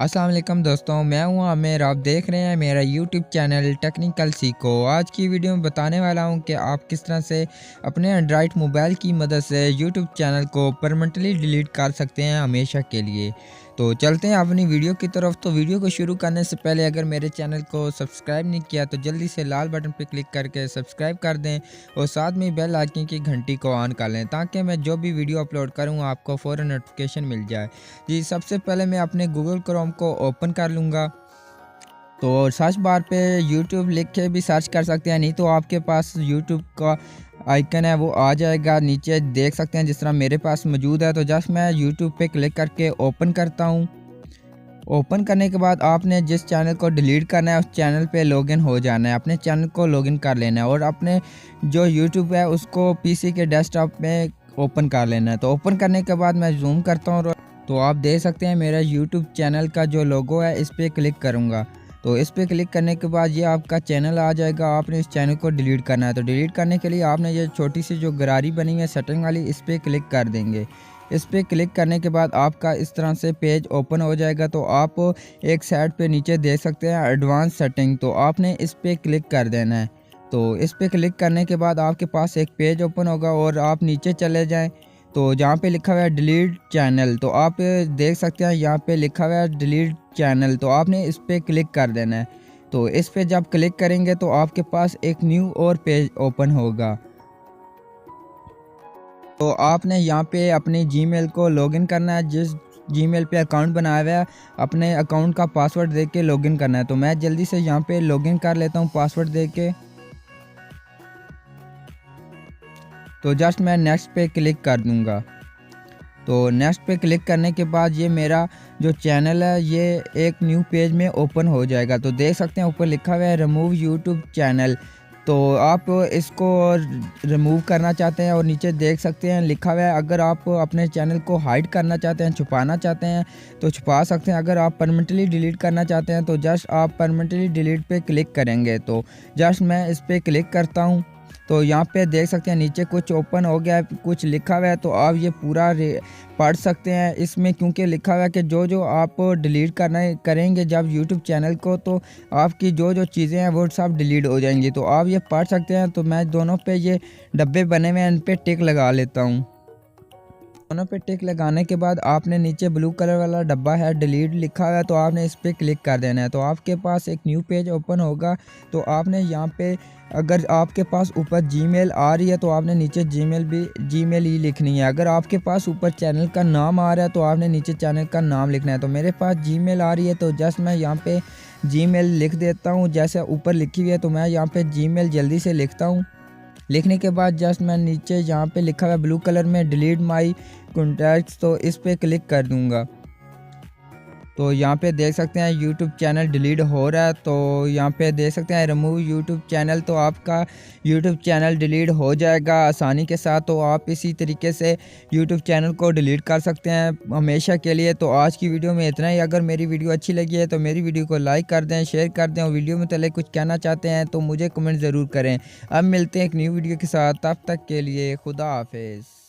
अस्सलाम वालेकुम दोस्तों, मैं हूं आमिर। आप देख रहे हैं मेरा यूट्यूब चैनल टेक्निकल सीखो। आज की वीडियो में बताने वाला हूं कि आप किस तरह से अपने एंड्रॉयड मोबाइल की मदद से यूट्यूब चैनल को परमानेंटली डिलीट कर सकते हैं हमेशा के लिए। तो चलते हैं अपनी वीडियो की तरफ। तो वीडियो को शुरू करने से पहले अगर मेरे चैनल को सब्सक्राइब नहीं किया तो जल्दी से लाल बटन पर क्लिक करके सब्सक्राइब कर दें और साथ में बेल आइकन की घंटी को ऑन कर लें ताकि मैं जो भी वीडियो अपलोड करूँ आपको फ़ौरन नोटिफिकेशन मिल जाए। जी, सबसे पहले मैं अपने गूगल क्रोम को ओपन कर लूँगा। तो सर्च बार पे यूट्यूब लिख के भी सर्च कर सकते हैं, नहीं तो आपके पास यूट्यूब का आइकन है वो आ जाएगा नीचे, देख सकते हैं जिस तरह मेरे पास मौजूद है। तो जस्ट मैं यूट्यूब पे क्लिक करके ओपन करता हूँ। ओपन करने के बाद आपने जिस चैनल को डिलीट करना है उस चैनल पे लॉगिन हो जाना है, अपने चैनल को लॉगिन कर लेना है और अपने जो यूट्यूब है उसको पीसी के डेस्कटॉप में ओपन कर लेना है। तो ओपन करने के बाद मैं जूम करता हूँ तो आप देख सकते हैं मेरा यूट्यूब चैनल का जो लोगो है इस पर क्लिक करूँगा। तो इस पर क्लिक करने के बाद ये आपका चैनल आ जाएगा। आपने इस चैनल को डिलीट करना है। तो डिलीट करने के लिए आपने ये छोटी सी जो गरारी बनी है सेटिंग वाली, इस पर क्लिक कर देंगे। इस पर क्लिक करने के बाद आपका इस तरह से पेज ओपन हो जाएगा। तो आप एक साइड पे नीचे देख सकते हैं एडवांस सेटिंग, तो आपने इस पर क्लिक कर देना है। तो इस पर क्लिक करने के बाद आपके पास एक पेज ओपन होगा और आप नीचे चले जाएं तो जहाँ पे लिखा हुआ है डिलीट चैनल, तो आप देख सकते हैं यहाँ पे लिखा हुआ है डिलीट चैनल, तो आपने इस पर क्लिक कर देना है। तो इस पे जब क्लिक करेंगे तो आपके पास एक न्यू और पेज ओपन होगा। तो आपने यहाँ पे अपनी जीमेल को लॉगिन करना है, जिस जीमेल पे अकाउंट बनाया हुआ है अपने अकाउंट का पासवर्ड दे के लॉगिन करना है। तो मैं जल्दी से यहाँ पे लॉगिन कर लेता हूँ पासवर्ड दे के। तो जस्ट मैं नेक्स्ट पे क्लिक कर दूँगा। तो नेक्स्ट पे क्लिक करने के बाद ये मेरा जो चैनल है ये एक न्यू पेज में ओपन हो जाएगा। तो देख सकते हैं ऊपर लिखा हुआ है रिमूव यूट्यूब चैनल, तो आप इसको रिमूव करना चाहते हैं और नीचे देख सकते हैं लिखा हुआ है अगर आप अपने चैनल को हाइड करना चाहते हैं, छुपाना चाहते हैं तो छुपा सकते हैं। अगर आप परमानेंटली डिलीट करना चाहते हैं तो जस्ट आप परमानेंटली डिलीट पे क्लिक करेंगे। तो जस्ट मैं इस पर क्लिक करता हूँ। तो यहाँ पे देख सकते हैं नीचे कुछ ओपन हो गया है, कुछ लिखा हुआ है, तो आप ये पूरा पढ़ सकते हैं इसमें, क्योंकि लिखा हुआ है कि जो जो आप डिलीट करेंगे जब यूट्यूब चैनल को तो आपकी जो जो चीज़ें हैं वो सब डिलीट हो जाएंगी। तो आप ये पढ़ सकते हैं। तो मैं दोनों पे ये डब्बे बने हुए हैं इन पे टिक लगा लेता हूँ। दोनों पे टिक लगाने के बाद आपने नीचे ब्लू कलर वाला डब्बा है डिलीट लिखा हुआ है, तो आपने इस पर क्लिक कर देना है। तो आपके पास एक न्यू पेज ओपन होगा। तो आपने यहाँ पे अगर आपके पास ऊपर जीमेल आ रही है तो आपने नीचे जीमेल ही लिखनी है। अगर आपके पास ऊपर चैनल का नाम आ रहा है तो आपने नीचे चैनल का नाम लिखना है। तो मेरे पास जीमेल आ रही है तो जस्ट मैं यहाँ पे जीमेल लिख देता हूँ जैसे ऊपर लिखी हुई है। तो मैं यहाँ पे जीमेल जल्दी से लिखता हूँ। लिखने के बाद जस्ट मैं नीचे यहाँ पे लिखा हुआ है ब्लू कलर में डिलीट माई कॉन्टैक्ट्स, तो इस पर क्लिक कर दूँगा। तो यहाँ पे देख सकते हैं यूट्यूब चैनल डिलीट हो रहा है। तो यहाँ पे देख सकते हैं रिमूव यूट्यूब चैनल, तो आपका यूट्यूब चैनल डिलीट हो जाएगा आसानी के साथ। तो आप इसी तरीके से यूट्यूब चैनल को डिलीट कर सकते हैं हमेशा के लिए। तो आज की वीडियो में इतना ही। अगर मेरी वीडियो अच्छी लगी है तो मेरी वीडियो को लाइक कर दें, शेयर कर दें और वीडियो में तले कुछ कहना चाहते हैं तो मुझे कमेंट ज़रूर करें। अब मिलते हैं एक न्यू वीडियो के साथ, तब तक के लिए खुदा हाफिज़।